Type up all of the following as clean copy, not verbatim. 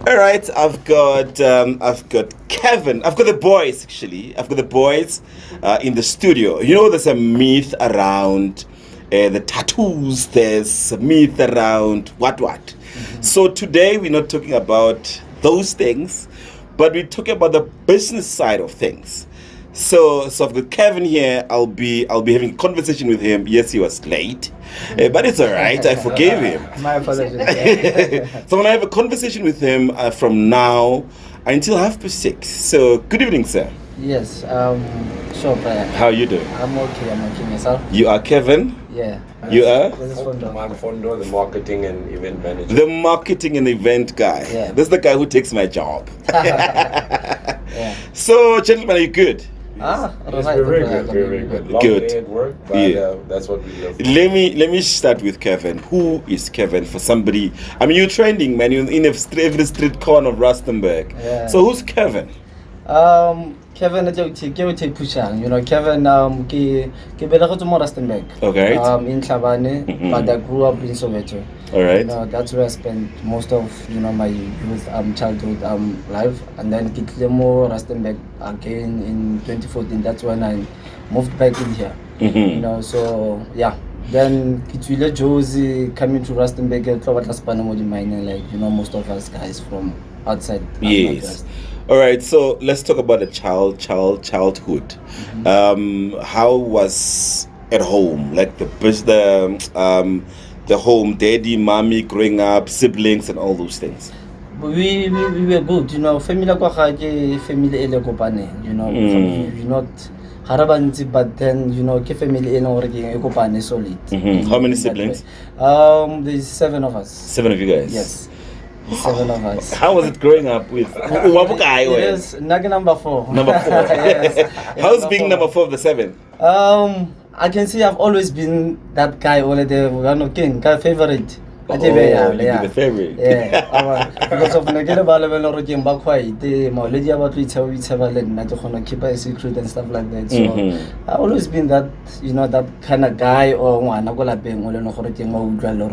All right, I've got Kevin. I've got the boys actually. I've got the boys in the studio. You know, there's a myth around the tattoos. There's a myth around what. So today we're not talking about those things, but we're talking about the business side of things. So I've got Kevin here. I'll be having a conversation with him. Yes, he was late, but it's all right. I forgave him. My apologies. So when I have a conversation with him from now until 6:30. So good evening, sir. Yes, sure, Brian. How are you doing? I'm okay myself. You are Kevin. Yeah. You are This is Fondo. I'm Fondo, the marketing and event manager. the marketing and event guy. Yeah. This is the guy who takes my job. Yeah. So, gentlemen, are you good? Ah, Yes, alright, we're very Brian. good, very good. Long Good. day at work, but Yeah. that's what we love. Let me start with Kevin. Who is Kevin for somebody? I mean, you're trending, man. You're in every street corner of Rustenburg. Yeah. So who's Kevin? Kevin ke take pushang. You know, Kevin ke belegetswe mo Rustenburg. Okay. In Tlhabane, Mhm. but I grew up in Soweto. All right. You know, that's where I spent most of my youth childhood life, and then ke tlile mo Rustenburg again in 2014. That's when I moved back in here. You Mhm. know, so yeah. Then Kitwile Josie coming to Rustenburg, mining, like, you know, most of us guys from outside. Yes. All right. So let's talk about the childhood. How was at home? Like the home, daddy, mommy, growing up, siblings, and all those things. We were good, you know. Family kwa ke family ele kopane, you know. We not harabantsi, but then, you know, ke family ele gore ke kopane solid. How many In that siblings? way. There's 7 of us. 7 of you guys. Yes. 7 of us. How was it growing up with Wabukai? It is number 4. Number 4. Yes. How's being number 4 of the 7? I can see I've always been that guy over there, one king, guy favorite. Oh, you've been the favorite. Yeah, because of Nagela Balabella Rokim Bakwai, the Maulidi about to keep a secret and stuff like that. So I've always been that, you know, that kind of guy or one Nagola being or no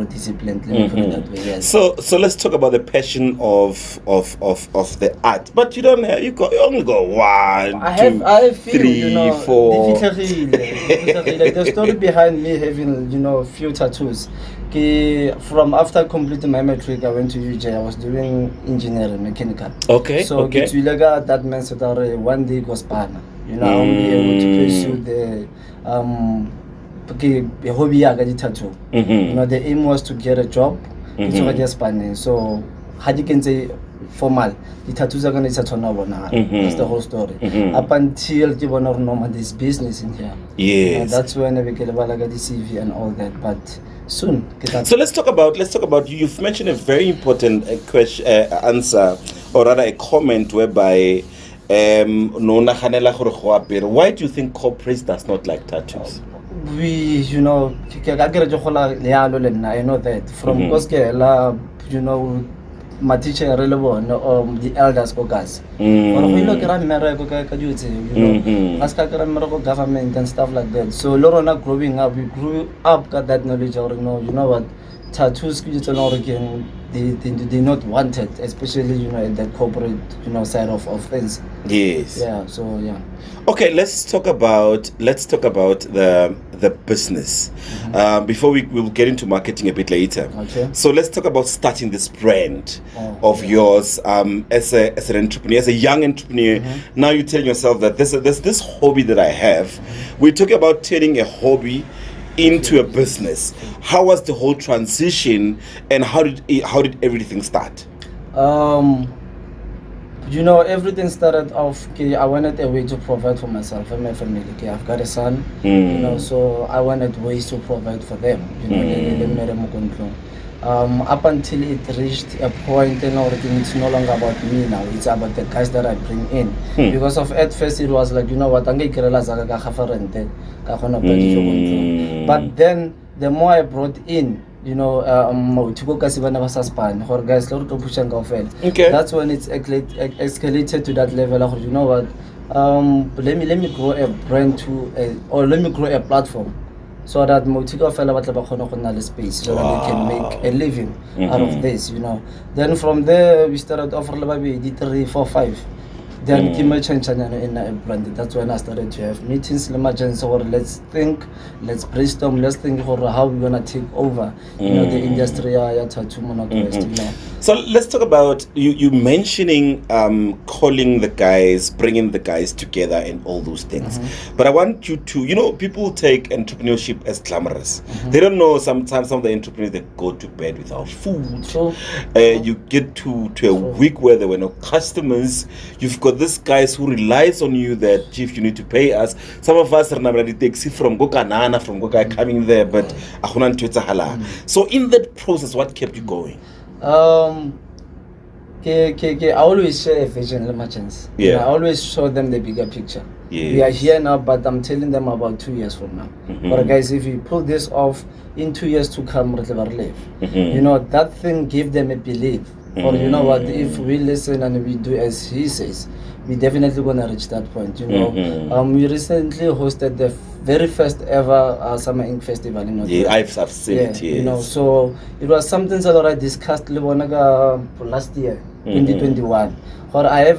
discipline. Yes. So let's talk about the passion of the art. But you only got 1, I feel, 3, you know, 4. The story behind me having, you know, few tattoos. From after completing my matric, I went to UJ. I was doing engineering, mechanical. Okay. So okay. that meant that one day goes by. You know, I will be able to pursue the hobby the tattoo. You know, the aim was to get a job. So how you can say formal, the tattoos are gonna That's the whole story. Up until this business in here. Yes. That's when I became the CV and all that. But soon. So let's talk about you've mentioned a very important question answer, or rather a comment whereby why do you think corporates does not like tattoos? You know, I know that from you know, my teacher the elders guys. You know, government and stuff like that. So Lorona growing up, we grew up got that knowledge or you know what, tattoos they're not wanted, especially, you know, in the corporate, you know, side of things. Yes. Yeah, so yeah. Okay, let's talk about the business. Before we'll get into marketing a bit later. Okay. So let's talk about starting this brand of yours as an entrepreneur, as a young entrepreneur. Now you're telling yourself that there's this hobby that I have. We're talking about turning a hobby into a business. How was the whole transition, and how did everything start? You know, everything started off. I wanted a way to provide for myself and my family. I've got a son, you know, so I wanted ways to provide for them. You know, up until it reached a point, and everything, it's no longer about me now. It's about the guys that I bring in. Because of at first it was like, you know what, but then the more I brought in, you know, Okay. That's when it's escalated to that level of, you know what, let me grow a brand or let me grow a platform so that Motika fella batla ba khona go nna le space so that they can make a living out of this, you know. Then from there we started offer le babedi 3 4 5. Then ke chanchanyana in a brand. That's when I started to have meetings le magency or let's think, let's brainstorm, let's think how we're gonna take over, you know, the industry ya tattoo Mona West, you know. So let's talk about you mentioning calling the guys, bringing the guys together and all those things. But I want you to, you know, people take entrepreneurship as glamorous. They don't know sometimes some of the entrepreneurs, they go to bed without food. Sure. You get to a week where there were no customers. You've got these guys who relies on you that, Chief, you need to pay us. Some of us are already taxi from Gokanana, from Goka coming there, but so in that process, what kept you going? I always share a vision, emergency. Yeah. I always show them the bigger picture. Yes. We are here now, but I'm telling them about 2 years from now. But guys, if you pull this off in 2 years to come, you know, that thing give them a belief. Or you know what, if we listen and we do as he says, we definitely gonna reach that point, you know. We recently hosted the very first ever Summer Ink Festival in North. Yeah, I've seen it, yes. You know, so it was something that I discussed last year, 2021. Or I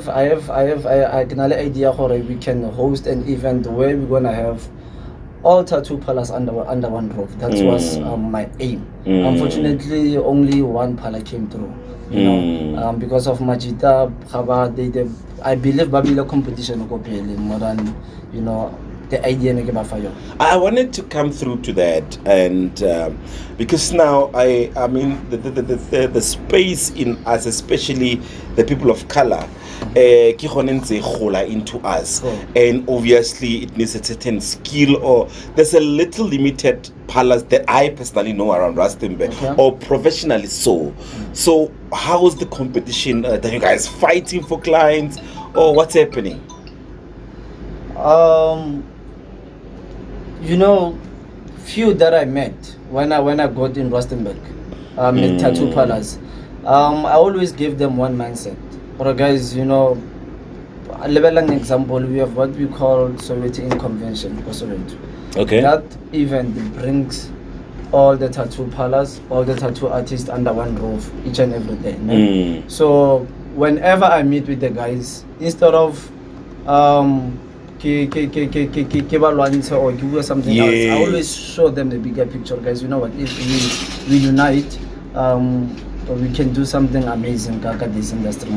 can idea how we can host an event where we're gonna have all tattoo parlors under one roof. That was my aim. Unfortunately, only one parlor came through. You know, because of Majita, I believe Babila competition more than, you know, the idea. I wanted to come through to that, and because now I mean the space in us, especially the people of color, into us, and obviously it needs a certain skill, or there's a little limited parlors that I personally know around Rustenburg, or professionally so. So how's the competition? Are you guys fighting for clients, or what's happening? You know, few that I met when I got in Rustenburg, tattoo parlors, I always give them one mindset. Or guys, you know, a level an example, we have what we call Soweto Ink Convention for Soweto. Okay. That event brings all the tattoo parlors, all the tattoo artists under one roof each and every day. No? So whenever I meet with the guys, instead of or give you something else, I always show them the bigger picture, guys. You know what, if we unite, we can do something amazing this industry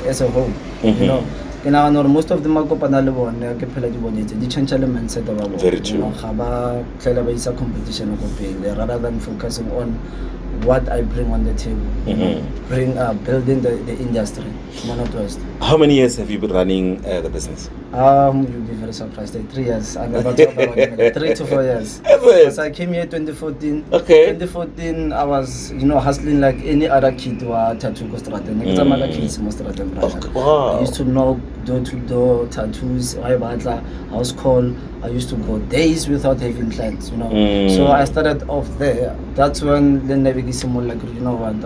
as a whole. You know, most of them are the change mindset of very true. Competition rather than focusing on what I bring on the table, building the industry. How many years have you been running the business? You'll be very surprised. 3 years. I'm about to 3 to 4 years. Because I came here 2014. Okay. 2014, I was, you know, hustling like any other kid who are tattoo costraten. Wow. I used to knock door to door tattoos. House call. I used to go days without having clients, you know. So I started off there. That's when the navigation more like, you know what,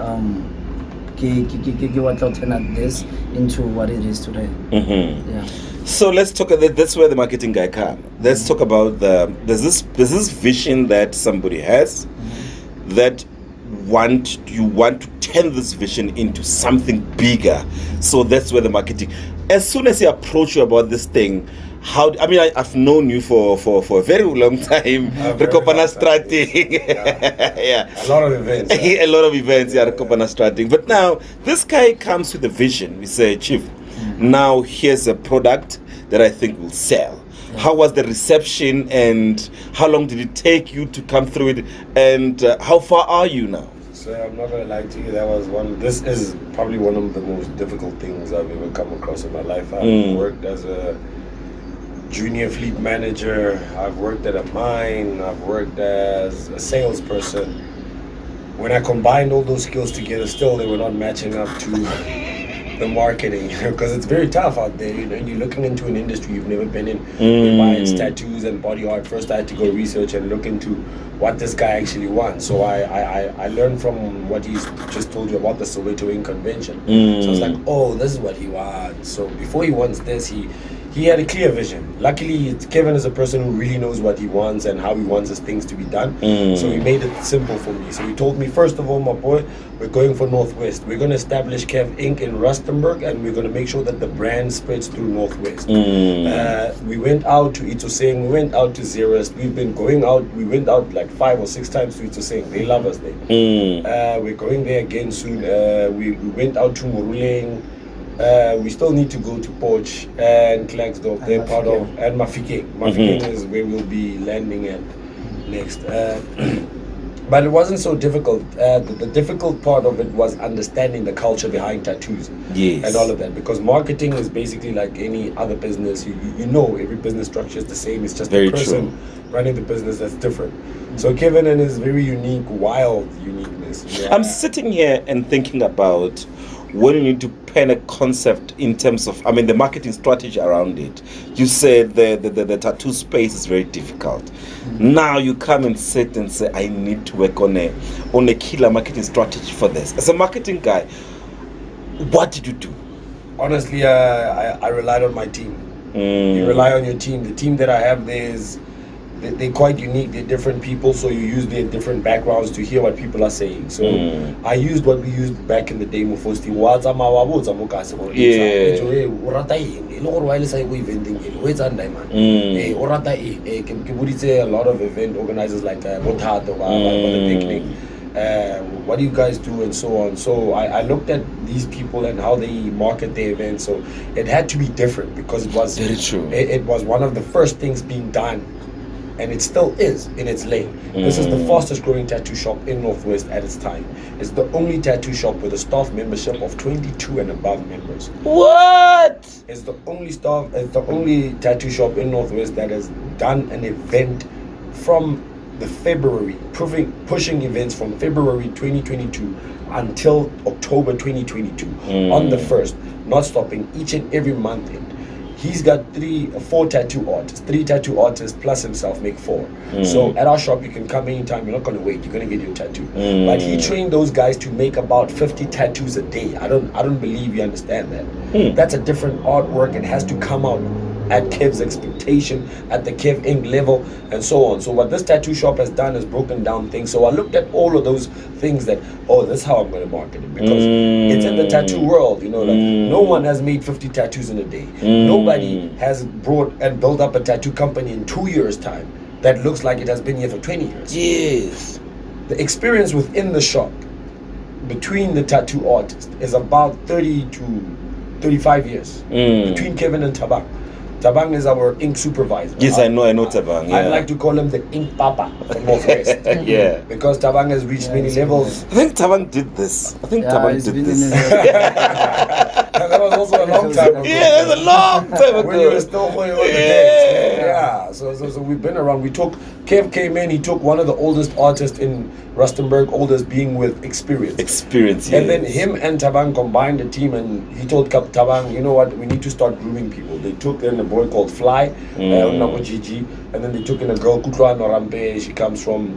turn this into what it is today. Yeah. So let's talk. That's where the marketing guy comes. Let's talk about there's this vision that somebody has, that you want to turn this vision into something bigger. So that's where the marketing. As soon as he approach you about this thing, I've known you for a very long time. Rekopana Strating. Yeah. A lot of events. A lot of events, Rekopana Strating. But now this guy comes with a vision. We say, Chief, now here's a product that I think will sell. How was the reception, and how long did it take you to come through it, and how far are you now? So I'm not gonna lie to you, this is probably one of the most difficult things I've ever come across in my life. I've worked as a junior fleet manager, I've worked at a mine, I've worked as a salesperson. When I combined all those skills together, still they were not matching up to the marketing, because it's very tough out there. You know, you're looking into an industry you've never been in. It's tattoos and body art. First I had to go research and look into what this guy actually wants. So I learned from what he's just told you about the Soweto Ink Convention. So I was like, oh, this is what he wants. So before he wants this, he he had a clear vision. Luckily, Kevin is a person who really knows what he wants and how he wants his things to be done. So he made it simple for me. So he told me, first of all, my boy, we're going for Northwest. We're going to establish Kev Inc. in Rustenburg, and we're going to make sure that the brand spreads through Northwest. We went out to Itsoseng, we went out to Zerust. We've been going out, we went out like 5 or 6 times to Itsoseng. They love us there. We're going there again soon. We went out to Moruleng. We still need to go to Poch and Klerksdorp. They're part of, and Mafikeng. Mafikeng is where we'll be landing at next. But it wasn't so difficult. The difficult part of it was understanding the culture behind tattoos and all of that. Because marketing is basically like any other business. You know, every business structure is the same. It's just the person running the business that's different. So Kevin and his very unique, wild uniqueness. Yeah. I'm sitting here and thinking about when you need to pen a concept in terms of, I mean, the marketing strategy around it. You said the tattoo space is very difficult. Now you come and sit and say, I need to work on a killer marketing strategy for this. As a marketing guy, what did you do? Honestly, I relied on my team. You rely on your team. The team that I have there is, they're quite unique. They're different people, so you use their different backgrounds to hear what people are saying. So I used what we used back in the day. A lot of event organizers like Botato, the picnic. What do you guys do, and so on. So I looked at these people and how they market their events. So it had to be different because it was very true. It was one of the first things being done. And it still is in its lane. This is the fastest growing tattoo shop in Northwest at its time. It's the only tattoo shop with a staff membership of 22 and above members. What? It's the only tattoo shop in Northwest that has done an event from the February, pushing events from February 2022 until October 2022 on the 1st, not stopping each and every month. He's got 4 tattoo artists. 3 tattoo artists plus himself make 4. So at our shop, you can come anytime. You're not going to wait. You're going to get your tattoo. But he trained those guys to make about 50 tattoos a day. I don't believe you understand that. That's a different artwork. It has to come out at Kev's expectation, at the Kev Inc. level, and so on. So what this tattoo shop has done is broken down things. So I looked at all of those things that, this is how I'm going to market it, because it's in the tattoo world, like no one has made 50 tattoos in a day. Nobody has brought and built up a tattoo company in 2 years' time that looks like it has been here for 20 years. Yes. The experience within the shop between the tattoo artists is about 30 to 35 years between Kevin and Tabang. Tabang is our ink supervisor. Yes, I know Tabang. Yeah. I like to call him the ink papa from Northwest. Yeah. Because Tabang has reached many levels. I think Tabang did this. Tabang did this. That was also a long time ago. Yeah, it was a long time ago. When you were still going on the day. Yeah. So we've been around. Kev came in, he took one of the oldest artists in Rustenburg, oldest being with experience. Experience, And then him and Tabang combined the team, and he told Tabang, you know what, we need to start grooming people. They took in a boy called Fly, Gigi, and then they took in a girl, Kutlwa Norampe. She comes from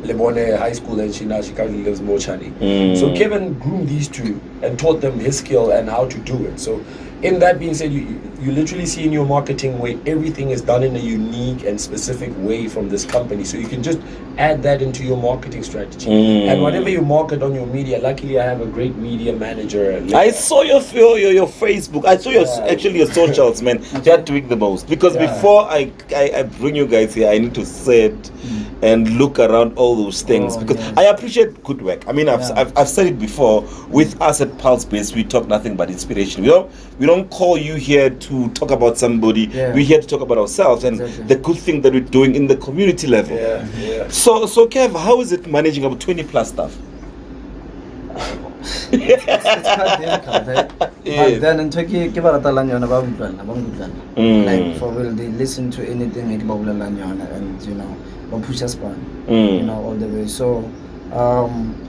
Lebone High School, and she currently lives in Mochani. So Kevin groomed these two and taught them his skill and how to do it. So in that being said, you literally see in your marketing where everything is done in a unique and specific way from this company. So you can just add that into your marketing strategy. And whatever you market on your media, luckily I have a great media manager. I saw your Facebook. I saw your socials, man. They're doing the most. Because before I bring you guys here, I need to sit and look around all those things. Because I appreciate good work. I mean, I've said it before. With us at Pulse Base, we talk nothing but inspiration. We don't call you here to talk about somebody. We're here to talk about ourselves and the good thing that we're doing in the community level. So Kev, how is it managing about 20 plus staff? It's quite difficult, eh? But then in Turkey, like for will they listen to anything and push us on, all the way. So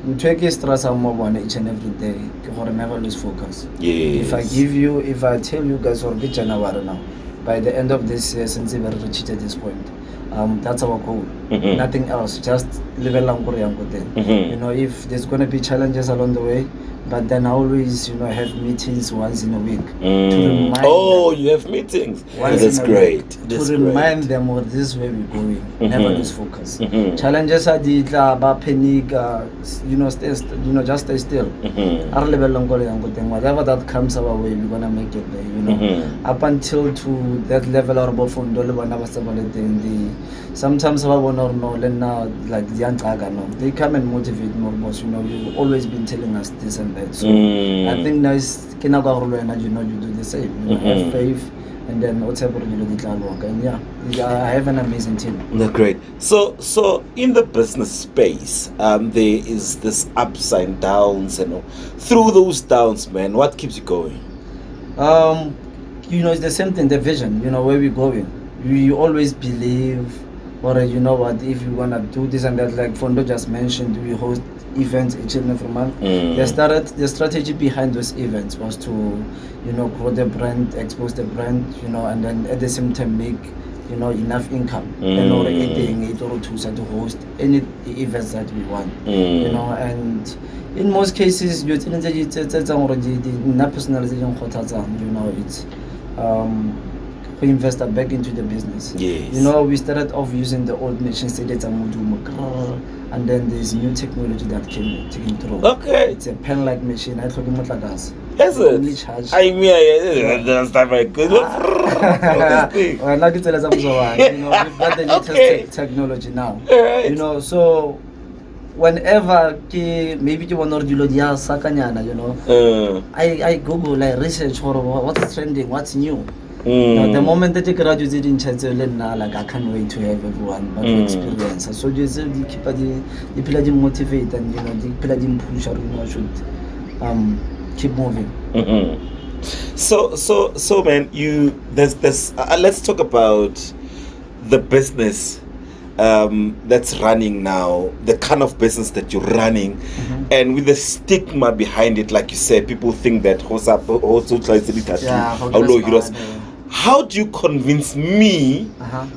in Turkey, stress more each and every day. Never lose focus. If I tell you guys or now, by the end of this year, since we've reached at this point, that's our goal. Nothing else. Just level up. If there's going to be challenges along the way, but then I always, have meetings once in a week to remind Oh, them, you have meetings. once That's in a great. week, That's to remind great. them of this way we're going. Never lose focus. Mhm. Challenges are the panic, just stay still. Whatever that comes our way, we're gonna make it there. Up until to that level or above, sometimes like they come and motivate more, boss. You've always been telling us this and that. So I think now is you do the same. Have faith, and then whatever you do, and I have an amazing team. No, great. So in the business space, there is this ups and downs, and through those downs, man, what keeps you going? It's the same thing, the vision. Where we're going. We always believe, or if you wanna do this and that, like Fondo just mentioned, we host events each and every month. The strategy behind those events was to, grow the brand, expose the brand, and then at the same time make, enough income in order to host any events that we want. And in most cases, it's we invest back into the business. Yes. We started off using the old machine, and then there's new technology that came through. Okay. It's a pen-like machine. I told him what gas. Is Only it? charge. I mean, that's not very good. Well, now we've got the latest Okay. technology now. Alright. So whenever maybe you want to do I Google, I research for what's trending, what's new. The moment that you graduate in like I can't wait to have everyone but experience. So you keep the motivate and the push or should keep moving. So man, there's let's talk about the business that's running now, the kind of business that you're running, and with the stigma behind it, like you said, people think that how do you convince me,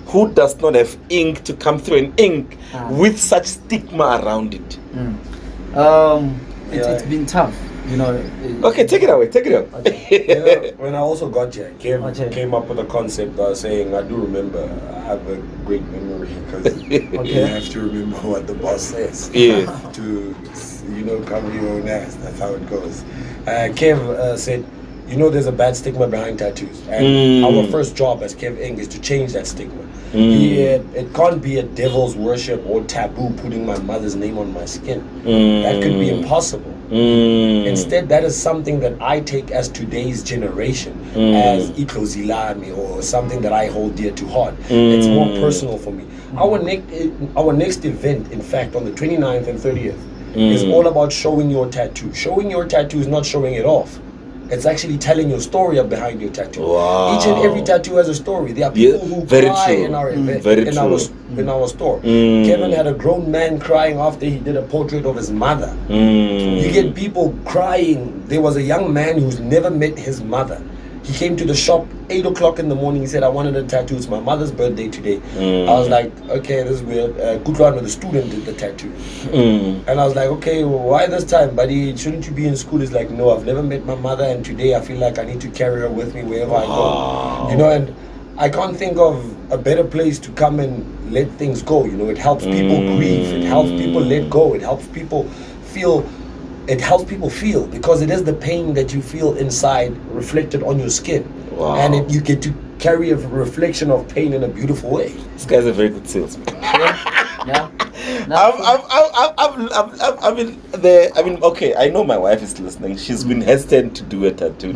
who does not have ink, to come through and ink with such stigma around it? It's been tough, Okay, take it away. Okay. When I also got here, came up with a concept saying, I do remember, I have a great memory because you have to remember what the boss says. Yeah. To, cover your own ass. That's how it goes. Kev said, there's a bad stigma behind tattoos. And our first job as Kev Ing is to change that stigma. It can't be a devil's worship or taboo putting my mother's name on my skin. That could be impossible. Instead, that is something that I take as today's generation, as Itlozilami, or something that I hold dear to heart. It's more personal for me. Our next event, in fact, on the 29th and 30th, is all about showing your tattoo. Showing your tattoo is not showing it off. It's actually telling your story behind your tattoo. Wow. Each and every tattoo has a story. There are people who cry in our event, in our store. Kevin had a grown man crying after he did a portrait of his mother. You get people crying. There was a young man who's never met his mother. He came to the shop 8 o'clock in the morning. He said, I wanted a tattoo. It's my mother's birthday today. I was like, okay, this is weird. Gudrun, the student, did the tattoo. And I was like, okay, well, why this time, buddy? Shouldn't you be in school? He's like, no, I've never met my mother, and today I feel like I need to carry her with me wherever I go. And I can't think of a better place to come and let things go. It helps people grieve. It helps people let go. It helps people feel. It helps people feel, because it is the pain that you feel inside reflected on your skin. Wow. And you get to carry a reflection of pain in a beautiful way. This guy's a very good salesman. Yeah. Okay, I know my wife is listening. She's been hesitant to do a tattoo.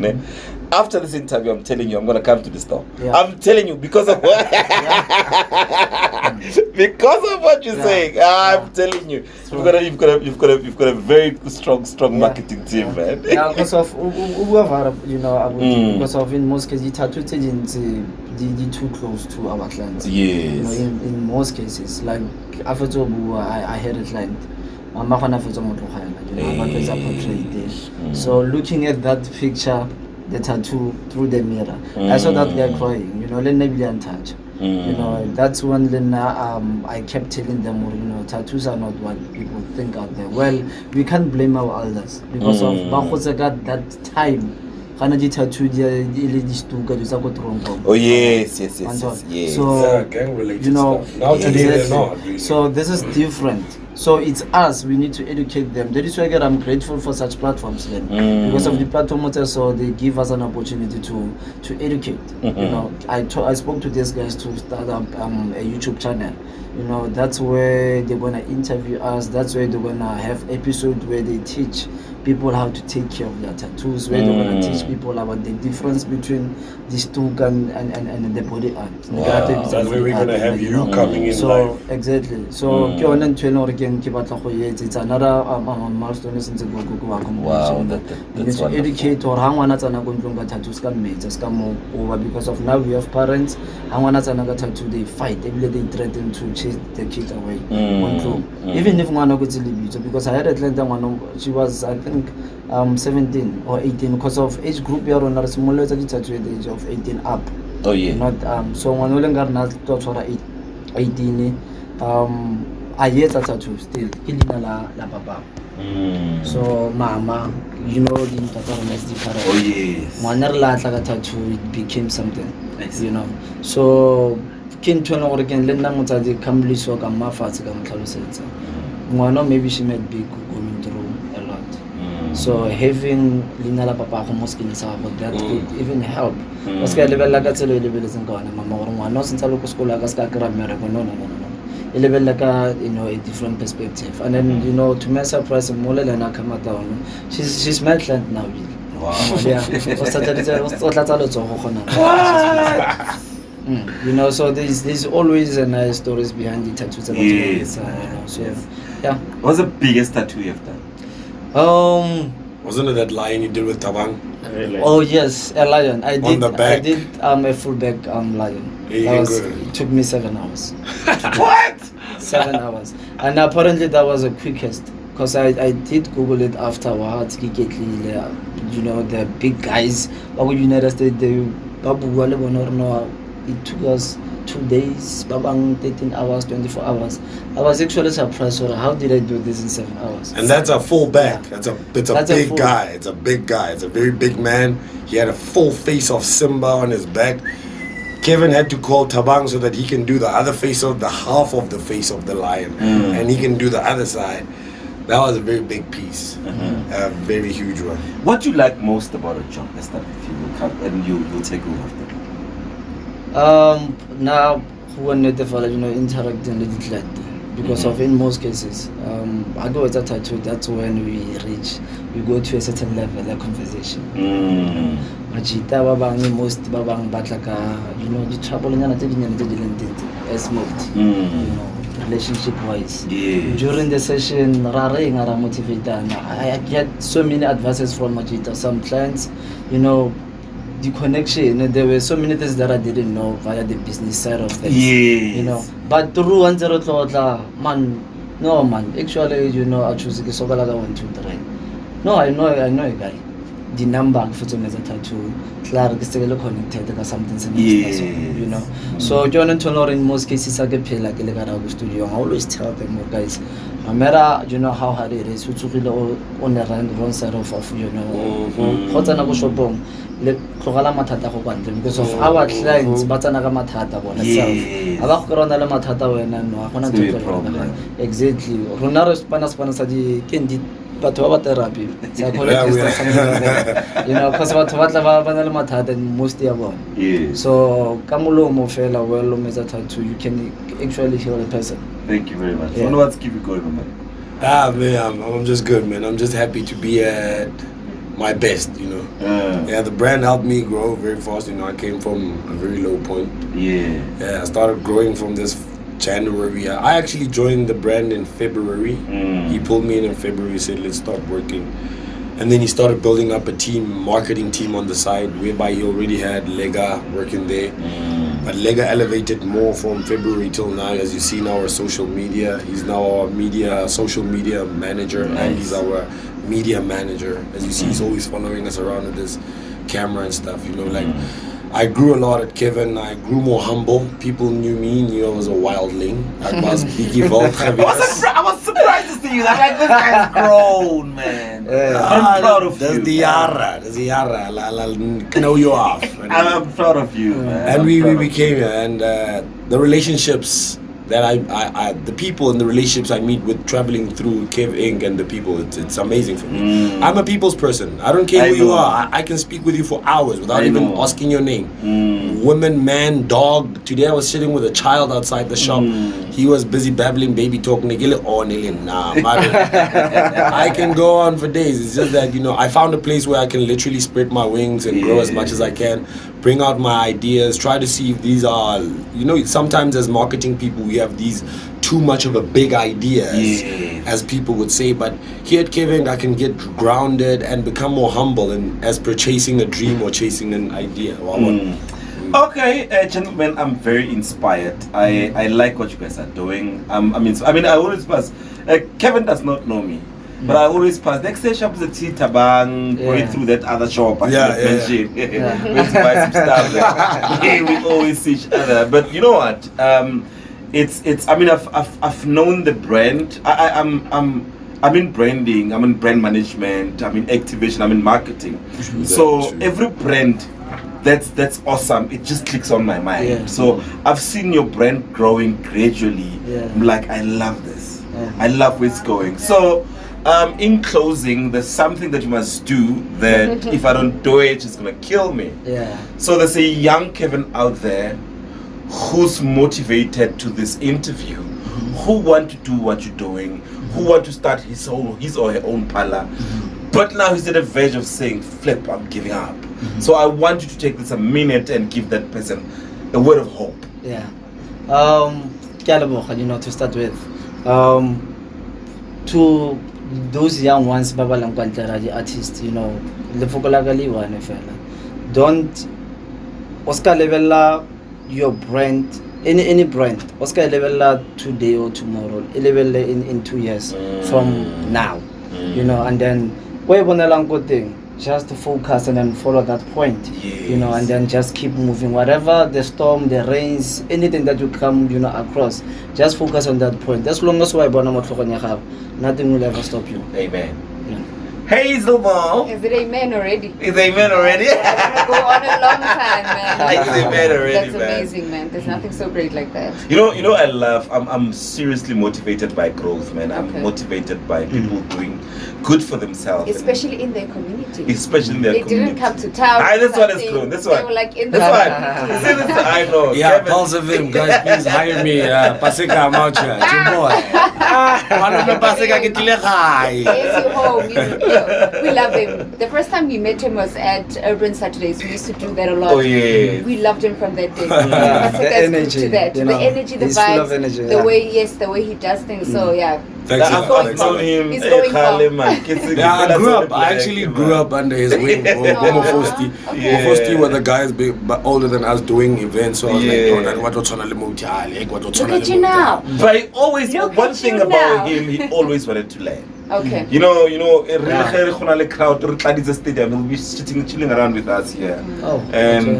After this interview, I'm telling you, I'm gonna come to the store. Yeah. I'm telling you, because of what because of what you're saying. I'm telling you, you've got a very strong marketing team, man. Yeah, because of because of in most cases, tattoo agents too close to our clients. Yes. In most cases, like I had a client. So looking at that picture, the tattoo through the mirror, I saw that guy crying. Let me touch. You know, that's when then I kept telling them, you know, tattoos are not what people think out there. Well, we can't blame our elders because of got that time. Kana di tattoo dia ile di stuka di sa ko tronko. Oh yes. So gang related you know, stuff. Now today they're not really. so this is different. So it's us, we need to educate them. That is why again, I'm grateful for such platforms then. Because of the platform, so they give us an opportunity to educate. You know, I spoke to these guys to start up a YouTube channel. You know, that's where they're gonna interview us. That's where they're gonna have episodes where they teach people how to take care of their tattoos, where they're gonna teach people about the difference between the stuk and the body art. That's where we're gonna have you coming in so live. exactly. So it's another milestone since the go accommodation. You need to educate or hang on at an tattoos can make just come over because of now we have parents hang on at another tattoo they fight every day they threaten to chase the kid away. Even if one goes to leave because I had Atlanta one she was I think 17 or 18 because of age group you're on a smaller tattoo at the age of 18 up. Oh yeah. Not so one only got not 18 I yet tattoo still killing la papa. So mama, you know the different. Oh yes. One la tattoo it became something. You know. So kin tona or again lenda mutadi kamli so ka mafatsi ka mtlalosetsa. Ngwana maybe she might be going through a lot. So having lina la papa go mo skin sa go that could even help. Parce que level la ka tselo level tsen ka mama gore ngwana sentse lo ko skola ka ska kra mmereko no. Level like you know a different perspective and then you know to my surprise Mola Lena come down she's Maitland now. Wow. Yeah. You know, so there's always a nice stories behind the tattoos about yes. You know, so yeah. What's the biggest tattoo you have done? Wasn't it that lion you did with Tabang? Oh yes, a lion. I did. the back. I did a full back lion. It took me 7 hours. What? 7 hours, and apparently that was the quickest because I did Google it afterwards. You know the big guys. United States, it took us 2 days, 13 hours, 24 hours. I was actually surprised. How did I do this in 7 hours? And that's a full back. Yeah. It's a big guy. It's a big guy. It's a very big man. He had a full face of Simba on his back. Kevin had to call Tabang so that he can do the other face of the half of the face of the lion, and he can do the other side. That was a very big piece, a very huge one. What do you like most about a job? Let's start with you. We'll come, and you'll take over after. Now who need to follow, you know, interacting with the client because of in most cases, I go with a tattoo. That's when we go to a certain level of conversation. Majita babang most babang batlaka, you know, the trouble in as moved, you know, relationship wise. Yeah. During the session, raring are motivated. I get so many advices from Majita. Some clients, you know, the connection. There were so many things that I didn't know via the business side of things. Yes. You know, but through 103 man, no man. Actually, you know, I choose the Sogalaga 1, 2, 3. No, I know a guy. The number for some as a tattoo, Clark is still connected or something. You know. So John and Tonor in most cases I get paid like a legal studio. I always tell them, guys, no matter you know how hard it is, we took on the wrong side of you know. What's an abushopong? Because of our clients, but another matata one itself. About Corona Matata when I exactly. Ronaro Spanas di Kendi. But what therapy, psychologist or something like that. You know, because what Banal and mostly about. So Kamulo Mofela, well, tattoo, you can actually heal a person. Thank you very much. Yeah. What's keep it going, man? Man, I'm just good, man. I'm just happy to be at my best, you know. Yeah, the brand helped me grow very fast. You know, I came from a very low point. Yeah, I started growing from this January. I actually joined the brand in February. He pulled me in February, said let's start working, and then he started building up a marketing team on the side, whereby he already had Lega working there. But Lega elevated more from February till now. As you see now, our social media, he's now our social media manager, and he's our media manager. As you see, he's always following us around with his camera and stuff, you know, like I grew a lot at Kevin. I grew more humble. People knew I was a wildling. I was Biggie Vault. I was surprised to see you. I'm like, this guy's grown, man. I'm proud of you. That's the yara. Know you off. I'm proud of you, man. And we became here, and the relationships that I the people in the relationships I meet with traveling through Kev Inc. and the people, it's amazing for me. I'm a people's person. I don't care who you are. I can speak with you for hours without even asking your name. Woman, man, dog. Today I was sitting with a child outside the shop. He was busy babbling baby talk. I can go on for days. It's just that, I found a place where I can literally spread my wings and grow as much as I can. Bring out my ideas, try to see if these are, sometimes as marketing people, we have these too much of a big idea, as people would say. But here at Kevin, I can get grounded and become more humble as per chasing a dream or chasing an idea. Okay, gentlemen, I'm very inspired. I like what you guys are doing. I always pass. Kevin does not know me. But I always pass. Next day shop is a tea tabang, going through that other shop. Went to buy some stuff. We always see each other. But you know what? I've known the brand. I'm in branding. I'm in brand management. I'm in activation. I'm in marketing. So every brand, that's awesome. It just clicks on my mind. So I've seen your brand growing gradually. I'm like, I love this. I love where it's going. So. In closing, there's something that you must do that if I don't do it, it's gonna kill me. So there's a young Kevin out there who's motivated to this interview, who want to do what you're doing, who want to start his or her own parlor, but now he's at the verge of saying, "Flip, I'm giving up." So I want you to take this a minute and give that person a word of hope. To start with, to those young ones, the artists, don't Oscar level your brand, any brand, Oscar level today or tomorrow, level in 2 years from now, and then good thing. Just to focus and then follow that point, and then just keep moving. Whatever the storm, the rains, anything that you come, across, just focus on that point. As long as nothing will ever stop you. Amen. Hazel Ball. Is it amen already? Is amen already? It's gonna go on a long time, man. It's amen already, That's man. amazing, man. There's nothing so great like that. I love. I'm seriously motivated by growth, man. I'm motivated by people doing good for themselves, especially in their community. Especially in their community. They didn't come to town. This one is true. This one. They were like in the I know. Yeah, pulse of him, guys. Please hire me. Pasika, I'm out here. It's your boy. Yes, you're home. We love him. The first time we met him was at Urban Saturdays. We used to do that a lot. Oh yeah. We loved him from that day. The energy, the energy, the he's vibes, full of energy, the way he does things. So yeah. Thanks I've known him. He's going I actually grew up under his wing. Momo Fosti were the guys but older than us doing events. So I was Look at you now. But he always, Look one at thing you about now. him, he always wanted to learn. Okay. Crowd, stadium, he'll be chilling around with us here.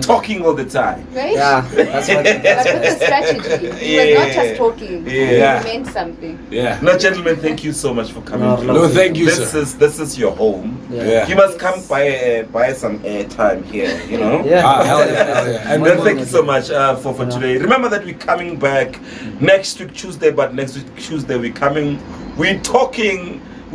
Talking all the time. Right? Yeah, that's what But with the strategy, he was not just talking. He meant something. No, gentlemen, thank you so much for coming. No, thank you, this sir. This is your home. You must come buy some airtime here, hell yeah. And then thank you so much for today. Remember that we're coming back next week Tuesday, but next week Tuesday we're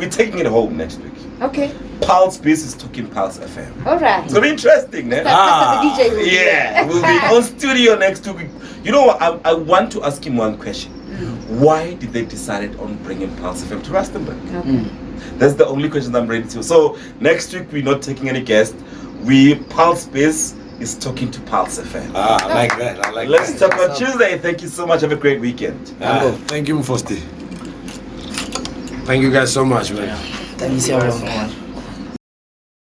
taking it home next week. Okay. Pulse Biz is talking Pulse FM. Alright. It's gonna be interesting, eh? The DJ will be there. We'll be on studio next week. You know what? I want to ask him one question. Why did they decide on bringing Pulse FM to Rustenburg? That's the only question I'm ready to. So next week we're not taking any guests. Pulse Biz is talking to Pulse FM. I like that. Let's talk on Tuesday. Thank you so much. Have a great weekend. Thank you, Fosti. Thank you guys so much, man. Thank you so much.